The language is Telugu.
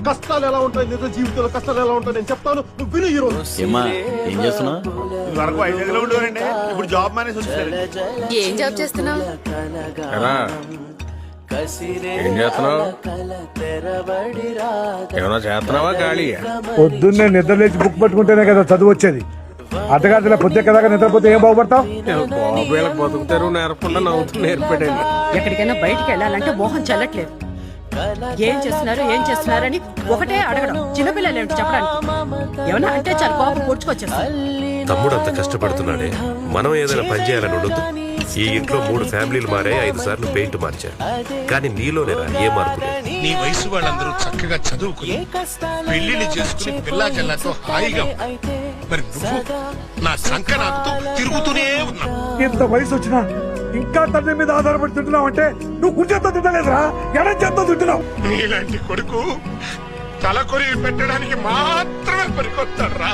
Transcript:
కష్టాలు ఎలా ఉంటాయి, నిజ జీవితంలో కష్టాలు ఎలా ఉంటాయి నేను చెప్తాను, నువ్వు విను ఈ రోజు. ఏమ్మా ఏం చేస్తున్నావు? వరకు 5 లో ఉండేవారండి, ఇప్పుడు జాబ్ మానేసి వచ్చేసారు. ఏం జాబ్ చేస్తున్నావు? ఏం చేస్తున్నావు? ఏమైనా చేస్తున్నావా ఖాళీ? పొద్దున్నే నిద్ర లేచి బుక్ పట్టుకుంటేనే కదా చదువు వచ్చేది. అతగాదిలో పొద్దు కదా నిద్రపోతే ఏం బాగుపడతావు? బాబు వీళ్ళకి బతుకుతారు నేర్పకుండా నవ్వుతూ నేర్పాడండి. ఎక్కడికైనా బయటికి వెళ్ళాలంటే మోహన్ చెల్లట్లేదు. ఏం చేస్తున్నారని ఒకటే అడగడం. చిన్నపిల్లలు ఏమిటి చెప్పడానికి? ఏమన్నా అంటే చాలా కోపం పొడుచుకొచ్చేస్తారు. తమ్ముడు అంత కష్టపడుతున్నాడే, మనం ఏదైనా పని చేయాలని ఉండదు. ఈ ఇంట్లో 3 ఫ్యామిలీలు మారాయి, 5 సార్లు పెయింట్ మార్చారు, కానీ నీలోనేరా ఏ మార్పు లేదు. నీ వయసు వాళ్ళందరూ చక్కగా చదువుకుని పెళ్లిని చేసుకుని పిల్లా చెల్లతో హాయిగా మరి నువ్వు నా సంక నాకుతూ తిరుగుతూనే ఉన్నావు. ఇంత వయసు వచ్చినా ఇంకా తండ్రి మీద ఆధారపడి తింటున్నావు అంటే నువ్వు గుంజెత్తో తింటలేదురా, ఎడం చేత్తో తింటున్నావు. నీలాంటి కొడుకు తల కొరివి పెట్టడానికి మాత్రమే పనికొస్తాడు రా.